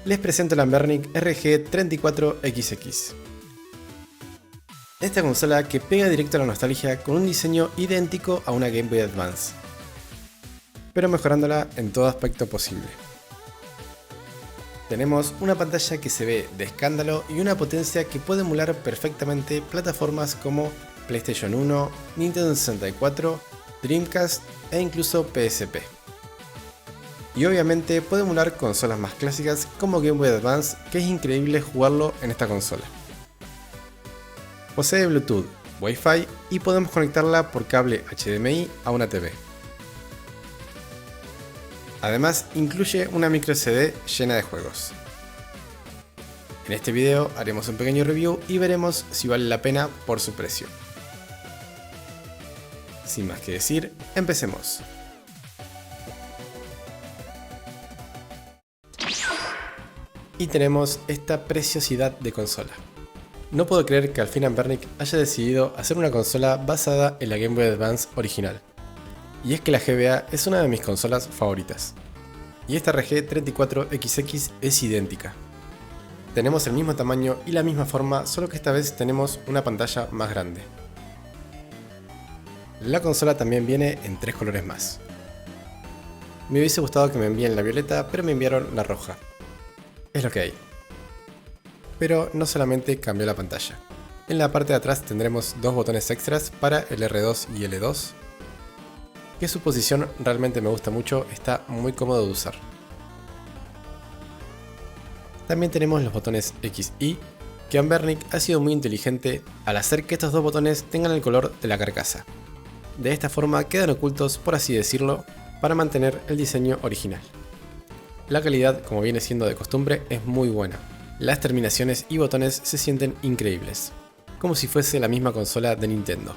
Les presento la Anbernic RG34XX. Esta consola que pega directo a la nostalgia con un diseño idéntico a una Game Boy Advance, pero mejorándola en todo aspecto posible. Tenemos una pantalla que se ve de escándalo y una potencia que puede emular perfectamente plataformas como PlayStation 1, Nintendo 64, Dreamcast e incluso PSP. Y obviamente puede emular consolas más clásicas como Game Boy Advance, que es increíble jugarlo en esta consola. Posee Bluetooth, Wi-Fi y podemos conectarla por cable HDMI a una TV. Además incluye una micro SD llena de juegos. En este video haremos un pequeño review y veremos si vale la pena por su precio. Sin más que decir, empecemos. Y tenemos esta preciosidad de consola. No puedo creer que al fin Anbernic haya decidido hacer una consola basada en la Game Boy Advance original. Y es que la GBA es una de mis consolas favoritas. Y esta RG34XX es idéntica. Tenemos el mismo tamaño y la misma forma, solo que esta vez tenemos una pantalla más grande. La consola también viene en 3 colores más. Me hubiese gustado que me envíen la violeta, pero me enviaron la roja. Es lo que hay. Pero no solamente cambió la pantalla. En la parte de atrás tendremos dos botones extras para el R2 y L2, que su posición realmente me gusta mucho, está muy cómodo de usar. También tenemos los botones X y Y, que Anbernic ha sido muy inteligente al hacer que estos dos botones tengan el color de la carcasa. De esta forma quedan ocultos, por así decirlo, para mantener el diseño original. La calidad, como viene siendo de costumbre, es muy buena. Las terminaciones y botones se sienten increíbles, como si fuese la misma consola de Nintendo.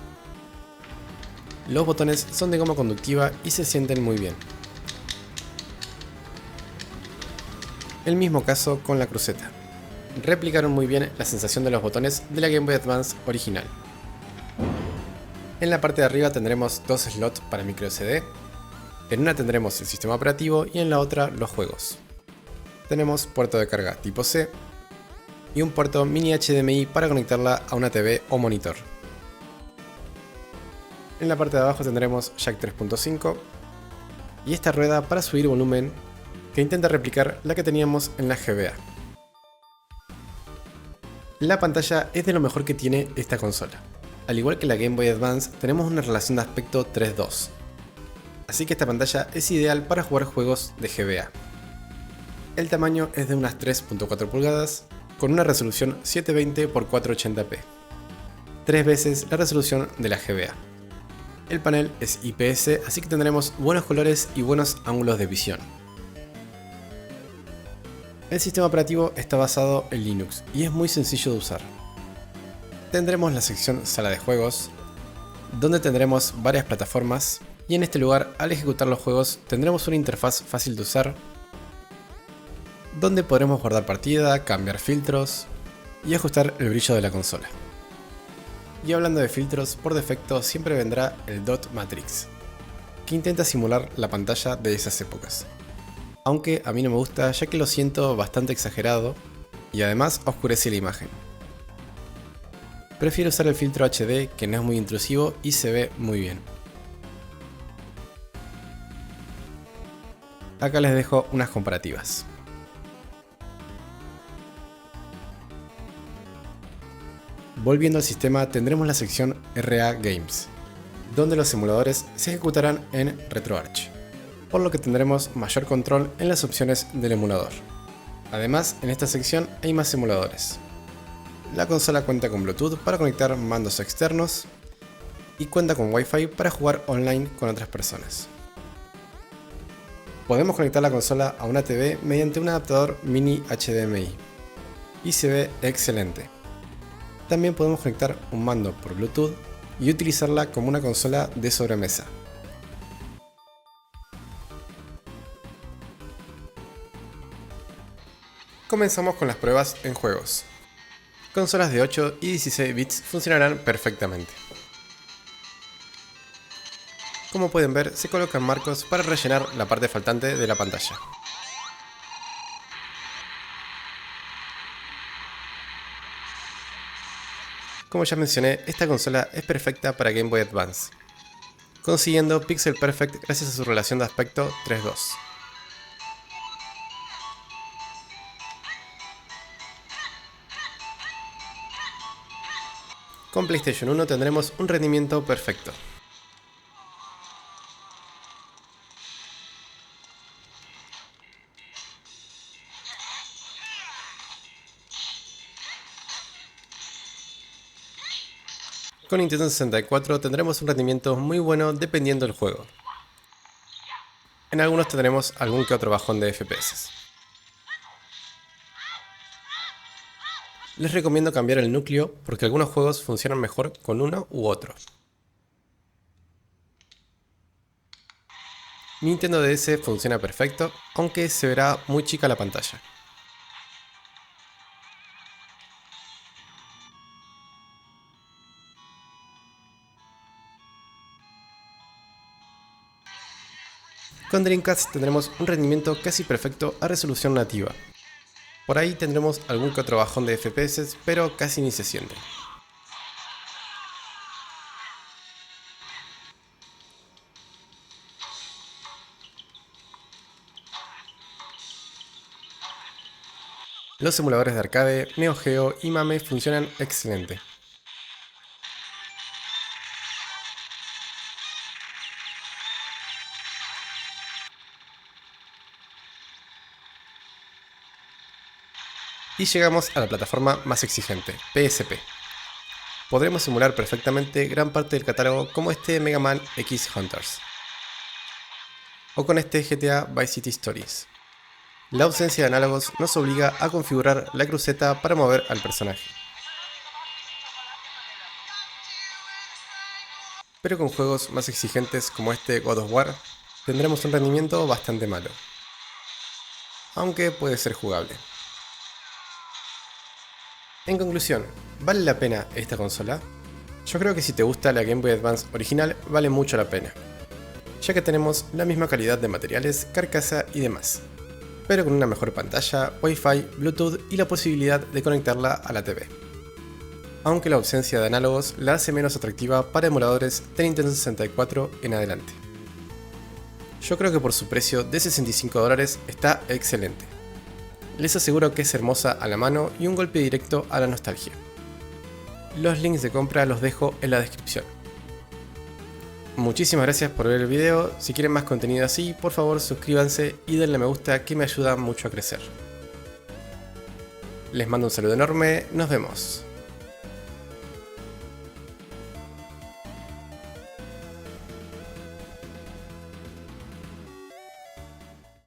Los botones son de goma conductiva y se sienten muy bien. El mismo caso con la cruceta. Replicaron muy bien la sensación de los botones de la Game Boy Advance original. En la parte de arriba tendremos dos slots para micro SD. En una tendremos el sistema operativo y en la otra los juegos. Tenemos puerto de carga tipo C y un puerto mini HDMI para conectarla a una TV o monitor. En la parte de abajo tendremos jack 3.5 y esta rueda para subir volumen que intenta replicar la que teníamos en la GBA. La pantalla es de lo mejor que tiene esta consola. Al igual que la Game Boy Advance, tenemos una relación de aspecto 3:2. Así que esta pantalla es ideal para jugar juegos de GBA. El tamaño es de unas 3.4 pulgadas con una resolución 720 x 480p, 3 veces la resolución de la GBA. El panel es IPS, así que tendremos buenos colores y buenos ángulos de visión. El sistema operativo está basado en Linux y es muy sencillo de usar. Tendremos la sección sala de juegos, donde tendremos varias plataformas. Y en este lugar, al ejecutar los juegos, tendremos una interfaz fácil de usar, donde podremos guardar partida, cambiar filtros y ajustar el brillo de la consola. Y hablando de filtros, por defecto siempre vendrá el Dot Matrix, que intenta simular la pantalla de esas épocas. Aunque a mí no me gusta, ya que lo siento bastante exagerado y además oscurece la imagen. Prefiero usar el filtro HD, que no es muy intrusivo y se ve muy bien. Acá les dejo unas comparativas. Volviendo al sistema, tendremos la sección RA Games, donde los emuladores se ejecutarán en RetroArch, por lo que tendremos mayor control en las opciones del emulador. Además, en esta sección hay más emuladores. La consola cuenta con Bluetooth para conectar mandos externos y cuenta con Wi-Fi para jugar online con otras personas. Podemos conectar la consola a una TV mediante un adaptador mini HDMI y se ve excelente. También podemos conectar un mando por Bluetooth y utilizarla como una consola de sobremesa. Comenzamos con las pruebas en juegos. Consolas de 8 y 16 bits funcionarán perfectamente. Como pueden ver, se colocan marcos para rellenar la parte faltante de la pantalla. Como ya mencioné, esta consola es perfecta para Game Boy Advance, consiguiendo Pixel Perfect gracias a su relación de aspecto 3:2. Con PlayStation 1 tendremos un rendimiento perfecto. Con Nintendo 64 tendremos un rendimiento muy bueno dependiendo del juego. En algunos tendremos algún que otro bajón de FPS. Les recomiendo cambiar el núcleo porque algunos juegos funcionan mejor con uno u otro. Nintendo DS funciona perfecto, aunque se verá muy chica la pantalla. Con Dreamcast tendremos un rendimiento casi perfecto a resolución nativa. Por ahí tendremos algún que otro bajón de FPS, pero casi ni se siente. Los simuladores de arcade, Neo Geo y MAME funcionan excelente. Y llegamos a la plataforma más exigente, PSP. Podremos simular perfectamente gran parte del catálogo como este Mega Man X Hunters, o con este GTA Vice City Stories. La ausencia de análogos nos obliga a configurar la cruceta para mover al personaje. Pero con juegos más exigentes como este God of War, tendremos un rendimiento bastante malo, aunque puede ser jugable. En conclusión, ¿vale la pena esta consola? Yo creo que si te gusta la Game Boy Advance original, vale mucho la pena, ya que tenemos la misma calidad de materiales, carcasa y demás, pero con una mejor pantalla, Wi-Fi, Bluetooth y la posibilidad de conectarla a la TV. Aunque la ausencia de análogos la hace menos atractiva para emuladores de Nintendo 64 en adelante. Yo creo que por su precio de $65 está excelente. Les aseguro que es hermosa a la mano y un golpe directo a la nostalgia. Los links de compra los dejo en la descripción. Muchísimas gracias por ver el video. Si quieren más contenido así, por favor suscríbanse y denle me gusta, que me ayuda mucho a crecer. Les mando un saludo enorme, nos vemos.